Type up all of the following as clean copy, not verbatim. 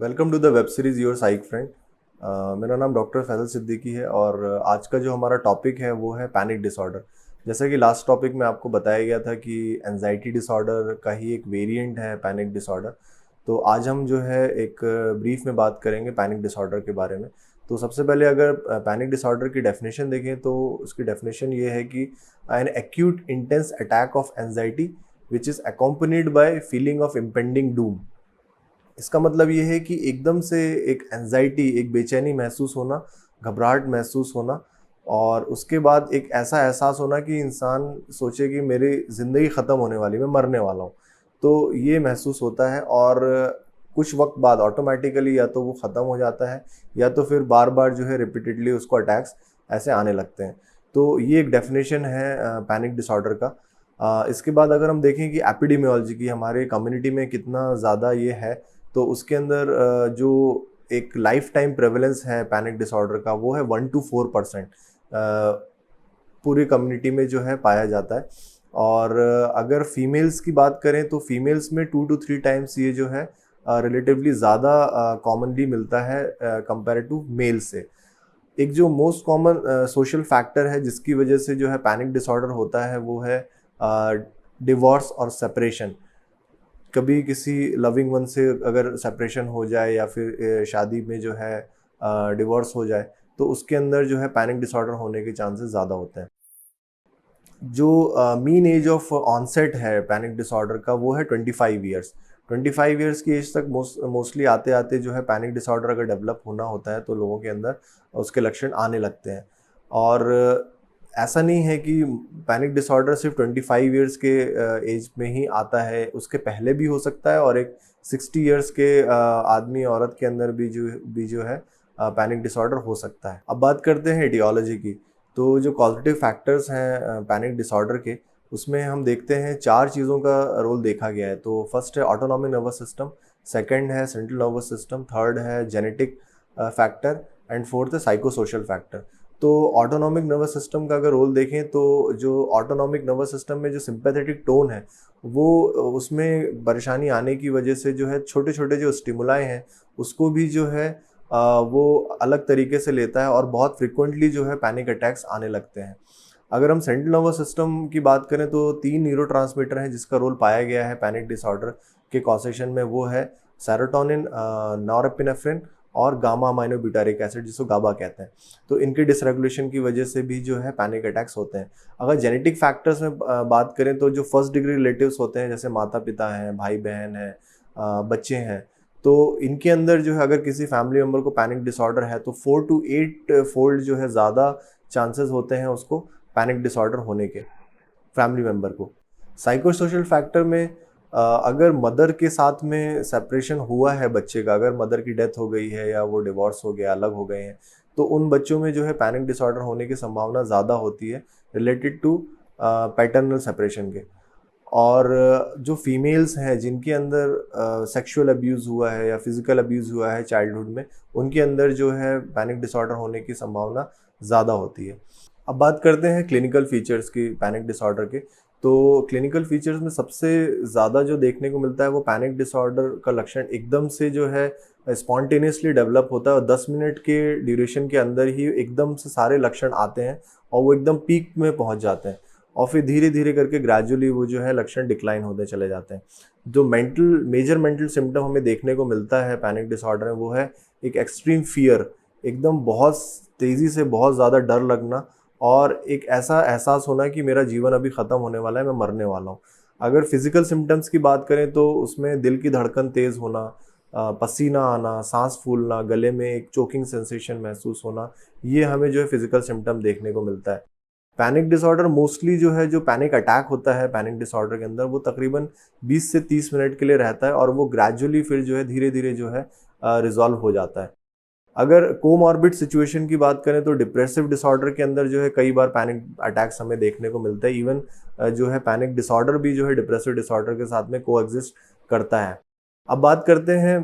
Welcome to the web series your psych friend. मेरा नाम doctor Faisal Siddiqui है और आज का जो हमारा टॉपिक है वो है पैनिक डिसऑर्डर। जैसा कि लास्ट टॉपिक में आपको बताया गया था कि एंजाइटी डिसऑर्डर का ही एक वेरिएंट है पैनिक डिसऑर्डर। तो आज हम जो है एक ब्रीफ में बात करेंगे पैनिक डिसऑर्डर के बारे में। तो सबसे पहले अगर पैनिक डिसऑर्डर की डेफिनेशन देखें तो उसकी डेफिनेशन ये है कि an acute intense attack of anxiety which is accompanied by feeling of impending Doom. इसका मतलब ये है कि एकदम से एक एंजाइटी, एक बेचैनी महसूस होना, घबराहट महसूस होना और उसके बाद एक ऐसा एहसास होना कि इंसान सोचे कि मेरी ज़िंदगी ख़त्म होने वाली, मैं मरने वाला हूँ। तो ये महसूस होता है और कुछ वक्त बाद ऑटोमेटिकली या तो वो ख़त्म हो जाता है या तो फिर बार बार जो है रिपीटेडली उसको अटैक्स ऐसे आने लगते हैं। तो ये एक डेफिनेशन है पैनिक डिसऑर्डर का। इसके बाद अगर हम देखें कि एपिडेमियोलॉजी की हमारे कम्युनिटी में कितना ज़्यादा ये है, तो उसके अंदर जो एक लाइफ टाइम प्रेवलेंस है पैनिक डिसऑर्डर का वो है 1 to 4% पूरी कम्युनिटी में जो है पाया जाता है। और अगर फीमेल्स की बात करें तो फीमेल्स में 2 to 3 टाइम्स ये जो है रिलेटिवली ज़्यादा कॉमनली मिलता है कंपेयर टू मेल से। एक जो मोस्ट कॉमन सोशल फैक्टर है जिसकी वजह से जो है पैनिक डिसऑर्डर होता है वो है डिवोर्स और सेपरेशन। कभी किसी लविंग वन से अगर सेपरेशन हो जाए या फिर शादी में जो है डिवोर्स हो जाए तो उसके अंदर जो है पैनिक डिसऑर्डर होने के चांसेस ज़्यादा होते हैं। जो मीन एज ऑफ ऑनसेट है पैनिक डिसऑर्डर का वो है 25 ईयर्स। 25 ईयर्स की एज तक मोस्टली आते आते जो है पैनिक डिसऑर्डर अगर डेवलप होना होता है तो लोगों के अंदर उसके लक्षण आने लगते हैं। और ऐसा नहीं है कि पैनिक डिसऑर्डर सिर्फ 25 ईयर्स के एज में ही आता है, उसके पहले भी हो सकता है और एक 60 ईयर्स के आदमी औरत के अंदर भी जो है पैनिक डिसऑर्डर हो सकता है। अब बात करते हैं एटियोलॉजी की। तो जो कॉजेटिव फैक्टर्स हैं पैनिक डिसऑर्डर के, उसमें हम देखते हैं 4 चीज़ों का रोल देखा गया है। तो फर्स्ट है ऑटोनॉमिक नर्वस सिस्टम, सेकंड है सेंट्रल नर्वस सिस्टम, थर्ड है जेनेटिक फैक्टर एंड फोर्थ है साइको सोशल फैक्टर। तो ऑटोनॉमिक नर्वस सिस्टम का अगर रोल देखें तो जो ऑटोनॉमिक नर्वस सिस्टम में जो सिंपैथेटिक टोन है वो उसमें परेशानी आने की वजह से जो है छोटे छोटे जो स्टिमुलाई हैं उसको भी जो है वो अलग तरीके से लेता है और बहुत फ्रिक्वेंटली जो है पैनिक अटैक्स आने लगते हैं। अगर हम सेंट्रल नर्वस सिस्टम की बात करें तो 3 न्यूरोट्रांसमीटर हैं जिसका रोल पाया गया है पैनिक डिसऑर्डर के कॉसेशन में, वो है सेरोटोनिन, नॉरएपिनेफ्रिन और गामा अमाइनोब्यूटारिक एसिड जिसको गाबा कहते हैं। तो इनके डिसरेगुलेशन की वजह से भी जो है पैनिक अटैक्स होते हैं। अगर जेनेटिक फैक्टर्स में बात करें तो जो फर्स्ट डिग्री रिलेटिव्स होते हैं जैसे माता पिता हैं, भाई बहन हैं, बच्चे हैं, तो इनके अंदर जो है अगर किसी फैमिली मेम्बर को पैनिक डिसऑर्डर है तो 4 to 8 फोल्ड जो है ज़्यादा चांसेस होते हैं उसको पैनिक डिसऑर्डर होने के, फैमिली मेम्बर को। साइको सोशल फैक्टर में अगर मदर के साथ में सेपरेशन हुआ है बच्चे का, अगर मदर की डेथ हो गई है या वो डिवोर्स हो गया, अलग हो गए हैं, तो उन बच्चों में जो है पैनिक डिसऑर्डर होने की संभावना ज़्यादा होती है रिलेटेड टू पैटर्नल सेपरेशन के। और जो फीमेल्स हैं जिनके अंदर सेक्सुअल अब्यूज़ हुआ है या फिज़िकल अब्यूज़ हुआ है चाइल्डहुड में, उनके अंदर जो है पैनिक डिसऑर्डर होने की संभावना ज़्यादा होती है। अब बात करते हैं क्लिनिकल फीचर्स की पैनिक डिसऑर्डर के। तो क्लिनिकल फीचर्स में सबसे ज़्यादा जो देखने को मिलता है वो पैनिक डिसऑर्डर का लक्षण एकदम से जो है स्पॉन्टेनियसली डेवलप होता है और 10 मिनट के ड्यूरेशन के अंदर ही एकदम से सारे लक्षण आते हैं और वो एकदम पीक में पहुंच जाते हैं और फिर धीरे धीरे करके ग्रेजुअली वो जो है लक्षण डिक्लाइन होते चले जाते हैं। जो मेजर मेंटल सिम्टम हमें देखने को मिलता है पैनिक डिसऑर्डर में वो है एक एक्सट्रीम फियर, एकदम बहुत तेज़ी से बहुत ज़्यादा डर लगना और एक ऐसा एहसास होना कि मेरा जीवन अभी ख़त्म होने वाला है, मैं मरने वाला हूँ। अगर फिज़िकल सिम्टम्स की बात करें तो उसमें दिल की धड़कन तेज़ होना, पसीना आना, सांस फूलना, गले में एक चोकिंग सेंसेशन महसूस होना, ये हमें जो है फिज़िकल सिम्टम देखने को मिलता है। पैनिक डिसऑर्डर मोस्टली जो है, जो पैनिक अटैक होता है पैनिक डिसऑर्डर के अंदर, वो तकरीबन 20 से 30 मिनट के लिए रहता है और वो ग्रेजुअली फिर जो है धीरे धीरे जो है रिजॉल्व हो जाता है। अगर कोमॉर्बिड सिचुएशन की बात करें तो डिप्रेसिव डिसऑर्डर के अंदर जो है कई बार पैनिक अटैक्स हमें देखने को मिलता है। इवन जो है पैनिक डिसऑर्डर भी जो है डिप्रेसिव डिसऑर्डर के साथ में कोएग्जिस्ट करता है। अब बात करते हैं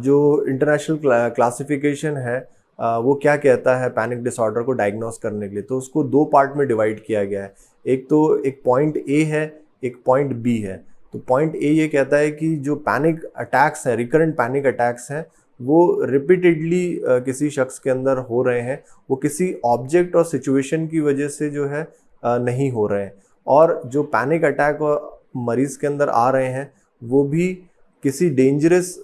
जो इंटरनेशनल क्लासिफिकेशन है वो क्या कहता है पैनिक डिसऑर्डर को डायग्नोस करने के लिए। तो उसको 2 पार्ट में डिवाइड किया गया है। एक तो एक पॉइंट ए है, एक पॉइंट बी है। तो पॉइंट ए ये कहता है कि जो पैनिक अटैक्स हैं, रिकरेंट पैनिक अटैक्स हैं, वो रिपीटेडली किसी शख्स के अंदर हो रहे हैं, वो किसी ऑब्जेक्ट और सिचुएशन की वजह से जो है नहीं हो रहे हैं। और जो पैनिक अटैक मरीज के अंदर आ रहे हैं वो भी किसी डेंजरस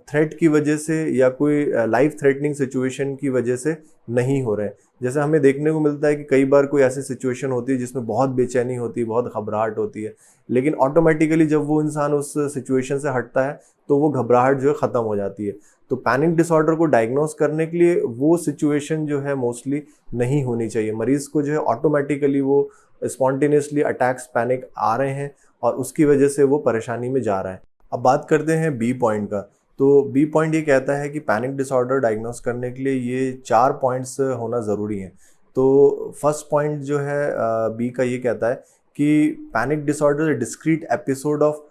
थ्रेट की वजह से या कोई लाइफ थ्रेटनिंग सिचुएशन की वजह से नहीं हो रहे हैं। जैसे हमें देखने को मिलता है कि कई बार कोई ऐसी सिचुएशन होती है जिसमें बहुत बेचैनी होती है, बहुत घबराहट होती है, लेकिन ऑटोमेटिकली जब वो इंसान उस सिचुएशन से हटता है तो वो घबराहट जो है ख़त्म हो जाती है। तो पैनिक डिसऑर्डर को डायग्नोस करने के लिए वो सिचुएशन जो है मोस्टली नहीं होनी चाहिए। मरीज़ को जो है ऑटोमेटिकली वो स्पॉन्टेनियसली अटैक्स पैनिक आ रहे हैं और उसकी वजह से वो परेशानी में जा रहा है। अब बात करते हैं बी पॉइंट का। तो बी पॉइंट ये कहता है कि पैनिक डिसऑर्डर डायग्नोस करने के लिए ये 4 पॉइंट्स होना ज़रूरी हैं। तो फर्स्ट पॉइंट जो है बी का ये कहता है कि panic disorder is discrete episode of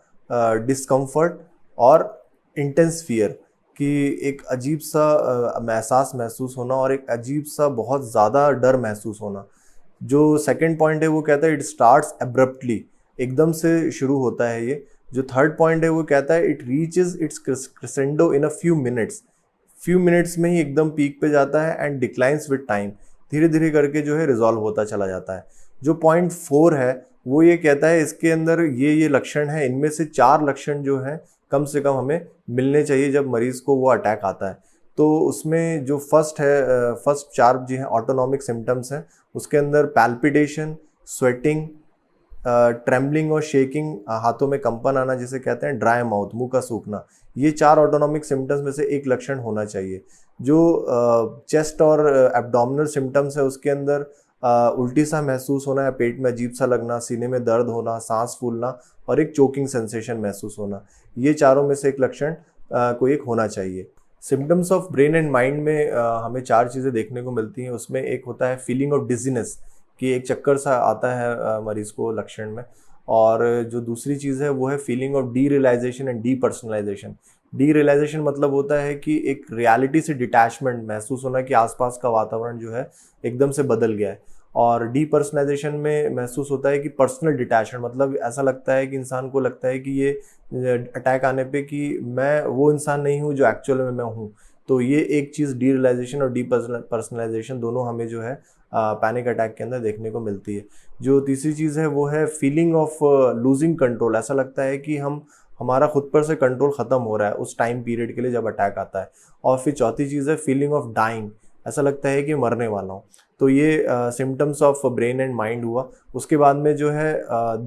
discomfort और इंटेंस फियर, कि एक अजीब सा एहसास महसूस होना और एक अजीब सा बहुत ज़्यादा डर महसूस होना। जो सेकंड पॉइंट है वो कहता है इट स्टार्ट्स एब्रप्टली, एकदम से शुरू होता है ये। जो थर्ड पॉइंट है वो कहता है it reaches it's crescendo in a few minutes में ही एकदम पीक पे जाता है एंड डिक्लाइंस विद टाइम, धीरे धीरे करके जो है रिजॉल्व होता चला जाता है। जो पॉइंट 4 है वो ये कहता है इसके अंदर ये लक्षण है, इनमें से 4 लक्षण जो है कम से कम हमें मिलने चाहिए जब मरीज को वो अटैक आता है। तो उसमें जो फर्स्ट 4 जो है ऑटोनॉमिक सिम्टम्स हैं, उसके अंदर पैल्पिटेशन, स्वेटिंग, ट्रेम्बलिंग और शेकिंग, हाथों में कंपन आना जिसे कहते हैं, ड्राई माउथ, मुंह का सूखना, ये 4 ऑटोनॉमिक सिम्टम्स में से एक लक्षण होना चाहिए। जो चेस्ट और एब्डोमिनल सिम्टम्स है उसके अंदर उल्टी सा महसूस होना या पेट में अजीब सा लगना, सीने में दर्द होना, सांस फूलना और एक चोकिंग सेंसेशन महसूस होना, ये चारों में से एक लक्षण कोई एक होना चाहिए। Symptoms of brain and mind में हमें 4 चीज़ें देखने को मिलती हैं। उसमें एक होता है फीलिंग ऑफ डिजीनेस, कि एक चक्कर सा आता है मरीज को लक्षण में। और जो दूसरी चीज़ है वो है feeling of the realization and the personalization. The realization मतलब होता है कि एक रियलिटी से डिटैचमेंट महसूस होना, कि आसपास का वातावरण जो है एकदम से बदल गया है। और डी पर्सनलाइजेशन में महसूस होता है कि पर्सनल डिटैचमेंट, मतलब ऐसा लगता है कि इंसान को लगता है कि ये अटैक आने पे कि मैं वो इंसान नहीं हूँ जो एक्चुअल में मैं हूँ। तो ये एक चीज़ डी रियलाइजेशन और डी पर्सनलाइजेशन दोनों हमें जो है पैनिक अटैक के अंदर देखने को मिलती है। जो तीसरी चीज़ है वो है फीलिंग ऑफ लूजिंग कंट्रोल, ऐसा लगता है कि हमारा खुद पर से कंट्रोल ख़त्म हो रहा है उस टाइम पीरियड के लिए जब अटैक आता है। और फिर चौथी चीज़ है फीलिंग ऑफ डाइंग, ऐसा लगता है कि मरने वाला हूँ। तो ये symptoms of brain and mind हुआ। उसके बाद में जो है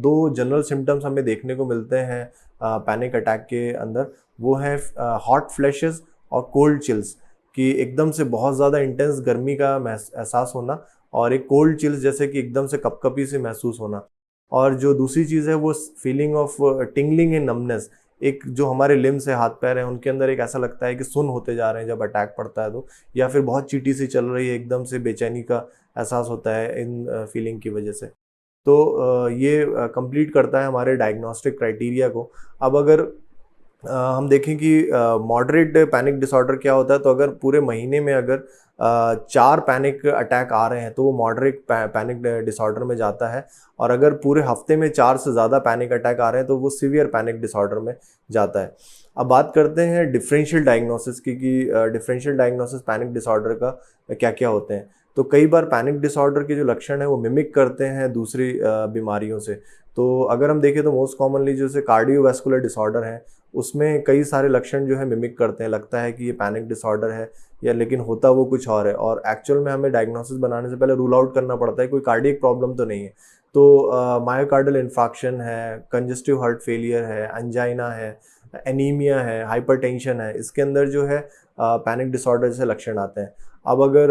2 जनरल सिम्टम्स हमें देखने को मिलते हैं पैनिक अटैक के अंदर, वो है हॉट फ्लैशेस और कोल्ड चिल्स, कि एकदम से बहुत ज़्यादा इंटेंस गर्मी का एहसास होना और एक कोल्ड चिल्स जैसे कि एकदम से कपकपी से महसूस होना। और जो दूसरी चीज़ है वो feeling of tingling and numbness, एक जो हमारे लिम्स है, हाथ पैर हैं, उनके अंदर एक ऐसा लगता है कि सुन्न होते जा रहे हैं जब अटैक पड़ता है तो, या फिर बहुत चीटी सी चल रही है, एकदम से बेचैनी का एहसास होता है इन फीलिंग की वजह से। तो ये कंप्लीट करता है हमारे डायग्नोस्टिक क्राइटेरिया को। अब अगर हम देखें कि मॉडरेट पैनिक डिसऑर्डर क्या होता है, तो अगर पूरे महीने में अगर 4 पैनिक अटैक आ रहे हैं तो वो मॉडरेट पैनिक डिसऑर्डर में जाता है। और अगर पूरे हफ्ते में 4 से ज़्यादा पैनिक अटैक आ रहे हैं तो वो सीवियर पैनिक डिसऑर्डर में जाता है। अब बात करते हैं डिफरेंशियल डायग्नोसिस की, कि डिफरेंशियल डायग्नोसिस पैनिक डिसऑर्डर का क्या क्या होते हैं। तो कई बार पैनिक डिसऑर्डर के जो लक्षण है वो मिमिक करते हैं दूसरी बीमारियों से। तो अगर हम देखें तो मोस्ट कॉमनली जैसे कार्डियोवैस्कुलर डिसऑर्डर है, उसमें कई सारे लक्षण जो है मिमिक करते हैं, लगता है कि ये पैनिक डिसऑर्डर है, या लेकिन होता वो कुछ और है। और एक्चुअल में हमें डायग्नोसिस बनाने से पहले रूल आउट करना पड़ता है कोई कार्डियक प्रॉब्लम तो नहीं है। तो मायोकार्डियल इन्फार्क्शन है, कंजेस्टिव हार्ट फेलियर है, एंजाइना है, एनीमिया है, हाइपरटेंशन है, इसके अंदर जो है पैनिक डिसऑर्डर जैसे लक्षण आते हैं। अब अगर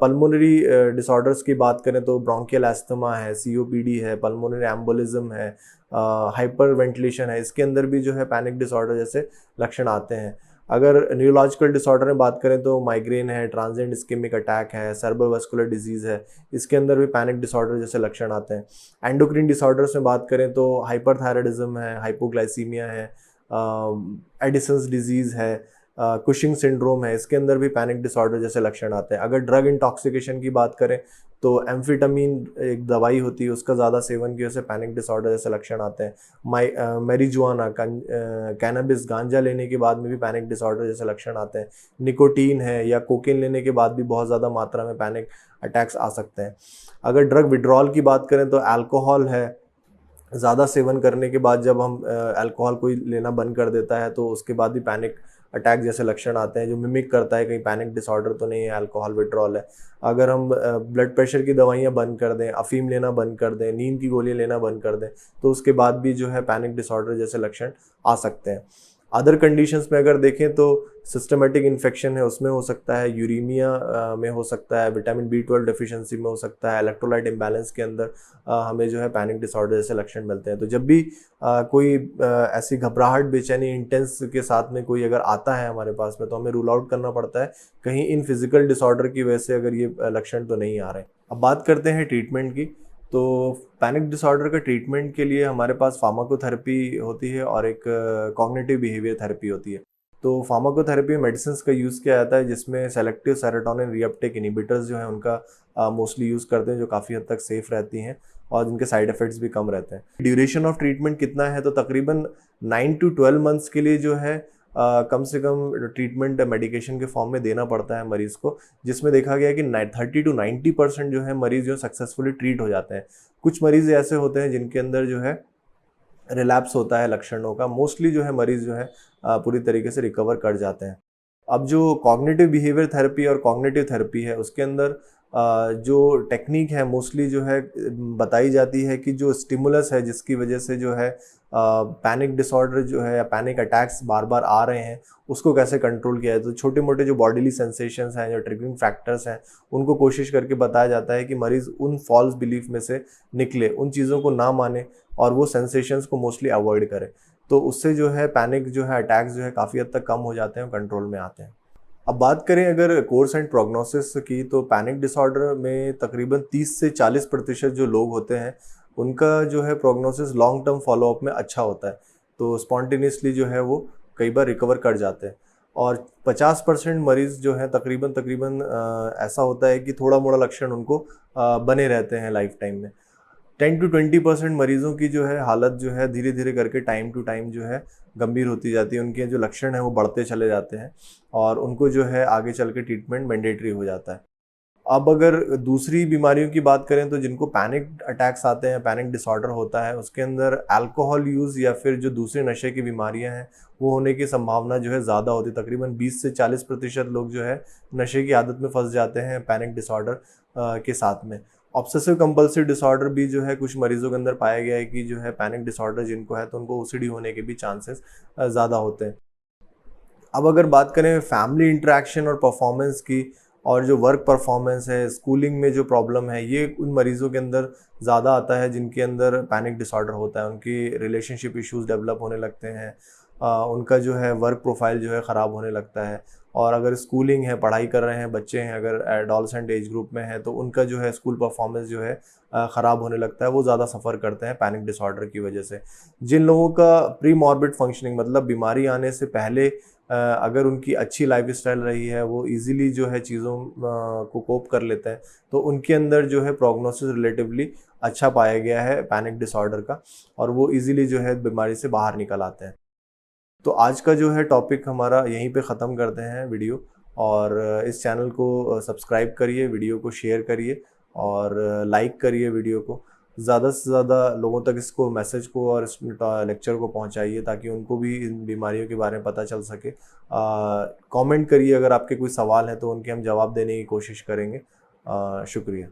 पल्मोनरी डिसऑर्डर्स की बात करें तो ब्रोंकियल एस्थमा है, सीओपीडी है, पल्मोनरी एम्बोलिज्म है, हाइपर वेंटिलेशन है, इसके अंदर भी जो है पैनिक डिसऑर्डर जैसे लक्षण आते हैं। अगर न्यूरोलॉजिकल डिसऑर्डर में बात करें तो माइग्रेन है, ट्रांजिएंट इस्केमिक अटैक है, सेरेब्रल वास्कुलर डिजीज़ है, इसके अंदर भी पैनिक डिसऑर्डर जैसे लक्षण आते हैं। एंडोक्रिन डिसऑर्डर्स में बात करें तो हाइपरथायराइडिज्म है, हाइपोग्लाइसीमिया है, एडिसन्स डिजीज़ है, कुशिंग सिंड्रोम है, इसके अंदर भी पैनिक डिसऑर्डर जैसे लक्षण आते हैं। अगर ड्रग इंटॉक्सिकेशन की बात करें तो एम्फिटामिन एक दवाई होती है, उसका ज़्यादा सेवन की वजह से पैनिक डिसऑर्डर जैसे लक्षण आते हैं। मैरिजुआना कैनबिस गांजा लेने के बाद में भी पैनिक डिसऑर्डर जैसे लक्षण आते हैं। निकोटीन है या कोकेन लेने के बाद भी बहुत ज़्यादा मात्रा में पैनिक अटैक्स आ सकते हैं। अगर ड्रग विड्रॉल की बात करें तो अल्कोहल है, ज़्यादा सेवन करने के बाद जब हम अल्कोहल कोई लेना बंद कर देता है तो उसके बाद भी पैनिक अटैक जैसे लक्षण आते हैं, जो मिमिक करता है कहीं पैनिक डिसऑर्डर तो नहीं है, अल्कोहल विड्रॉल है। अगर हम ब्लड प्रेशर की दवाइयाँ बंद कर दें, अफीम लेना बंद कर दें, नींद की गोलियाँ लेना बंद कर दें, तो उसके बाद भी जो है पैनिक डिसऑर्डर जैसे लक्षण आ सकते हैं। अदर कंडीशंस में अगर देखें तो सिस्टमेटिक इन्फेक्शन है, उसमें हो सकता है, यूरीमिया में हो सकता है, विटामिन B12 डेफिशिएंसी में हो सकता है, इलेक्ट्रोलाइट इम्बैलेंस के अंदर हमें जो है पैनिक डिसऑर्डर जैसे लक्षण मिलते हैं। तो जब भी कोई ऐसी घबराहट, बेचैनी, इंटेंस के साथ में कोई अगर आता है हमारे पास में, तो हमें रूल आउट करना पड़ता है कहीं इन फिजिकल डिसऑर्डर की वजह से अगर ये लक्षण तो नहीं आ रहे हैं। अब बात करते हैं ट्रीटमेंट की। तो पैनिक डिसऑर्डर का ट्रीटमेंट के लिए हमारे पास फार्माकोथेरेपी होती है और एक कॉग्निटिव बिहेवियर थेरेपी होती है। तो फार्माकोथेरेपी मेडिसिन का यूज़ किया जाता है जिसमें सेलेक्टिव सेरोटोनिन रीअपटेक इनहिबिटर्स जो है उनका मोस्टली यूज़ करते हैं, जो काफ़ी हद तक सेफ रहती हैं और जिनके साइड इफ़ेक्ट्स भी कम रहते हैं। ड्यूरेशन ऑफ ट्रीटमेंट कितना है, तो तकरीबन 9 to 12 मंथ्स के लिए जो है कम से कम ट्रीटमेंट मेडिकेशन के फॉर्म में देना पड़ता है मरीज़ को, जिसमें देखा गया है कि 30 to 90% जो है मरीज़ जो सक्सेसफुली ट्रीट हो जाते हैं। कुछ मरीज़ ऐसे होते हैं जिनके अंदर जो है रिलैप्स होता है लक्षणों का, मोस्टली जो है मरीज़ जो है पूरी तरीके से रिकवर कर जाते हैं। अब जो कॉग्निटिव बिहेवियर थेरेपी और कॉग्निटिव थेरेपी है उसके अंदर जो टेक्निक है मोस्टली जो है बताई जाती है कि जो स्टिमुलस है जिसकी वजह से जो है पैनिक डिसऑर्डर जो है या पैनिक अटैक्स बार बार आ रहे हैं उसको कैसे कंट्रोल किया जाए। तो छोटे मोटे जो बॉडीली सेंसेशंस हैं, जो ट्रिगरिंग फैक्टर्स हैं, उनको कोशिश करके बताया जाता है कि मरीज़ उन फॉल्स बिलीफ में से निकले, उन चीज़ों को ना माने और वो सेंसेशंस को मोस्टली अवॉइड करे। तो उससे जो है पैनिक जो है अटैक्स जो है काफ़ी हद तक कम हो जाते हैं, कंट्रोल में आते हैं। अब बात करें अगर कोर्स एंड प्रोग्नोसिस की, तो पैनिक डिसऑर्डर में तकरीबन 30 से 40% जो लोग होते हैं उनका जो है प्रोग्नोसिस लॉन्ग टर्म फॉलोअप में अच्छा होता है। तो स्पॉन्टेनियसली जो है वो कई बार रिकवर कर जाते हैं। और 50% मरीज़ जो है तकरीबन ऐसा होता है कि थोड़ा मोड़ा लक्षण उनको बने रहते हैं लाइफ टाइम में। 10 to 20% मरीज़ों की जो है हालत जो है धीरे धीरे करके टाइम टू टाइम जो है गंभीर होती जाती है, उनके जो लक्षण हैं वो बढ़ते चले जाते हैं और उनको जो है आगे चल के ट्रीटमेंट मैंडेटरी हो जाता है। अब अगर दूसरी बीमारियों की बात करें तो जिनको पैनिक अटैक्स आते हैं, पैनिक डिसऑर्डर होता है, उसके अंदर अल्कोहल यूज़ या फिर जो दूसरे नशे की बीमारियां हैं वो होने की संभावना जो है ज़्यादा होती है। तकरीबन 20 से 40% लोग जो है नशे की आदत में फंस जाते हैं पैनिक डिसऑर्डर के साथ में। ऑब्सेसिव कंपल्सिव डिसऑर्डर भी जो है कुछ मरीजों के अंदर पाया गया है कि जो है पैनिक डिसऑर्डर जिनको है तो उनको ओसीडी होने के भी चांसेस ज़्यादा होते हैं। अब अगर बात करें फैमिली इंटरेक्शन और परफॉर्मेंस की, और जो वर्क परफॉर्मेंस है, स्कूलिंग में जो प्रॉब्लम है, ये उन मरीज़ों के अंदर ज़्यादा आता है जिनके अंदर पैनिक डिसऑर्डर होता है। उनकी रिलेशनशिप इश्यूज डेवलप होने लगते हैं, उनका जो है वर्क प्रोफाइल जो है ख़राब होने लगता है। और अगर स्कूलिंग है, पढ़ाई कर रहे हैं बच्चे हैं, अगर एडोलसेंट एज ग्रुप में है तो उनका जो है स्कूल परफॉर्मेंस जो है ख़राब होने लगता है, वो ज़्यादा सफ़र करते हैं पैनिक डिसऑर्डर की वजह से। जिन लोगों का प्री मॉर्बिड फंक्शनिंग मतलब बीमारी आने से पहले अगर उनकी अच्छी लाइफस्टाइल रही है, वो इजीली जो है चीज़ों को कोप कर लेते हैं, तो उनके अंदर जो है प्रोग्नोसिस रिलेटिवली अच्छा पाया गया है पैनिक डिसऑर्डर का, और वो इजीली जो है बीमारी से बाहर निकल आते हैं। तो आज का जो है टॉपिक हमारा यहीं पे ख़त्म करते हैं वीडियो, और इस चैनल को सब्सक्राइब करिए, वीडियो को शेयर करिए और लाइक करिए वीडियो को। ज़्यादा से ज़्यादा लोगों तक इसको मैसेज को और इस लेक्चर को पहुंचाइए ताकि उनको भी इन बीमारियों के बारे में पता चल सके। कमेंट करिए, अगर आपके कोई सवाल हैं तो उनके हम जवाब देने की कोशिश करेंगे। शुक्रिया।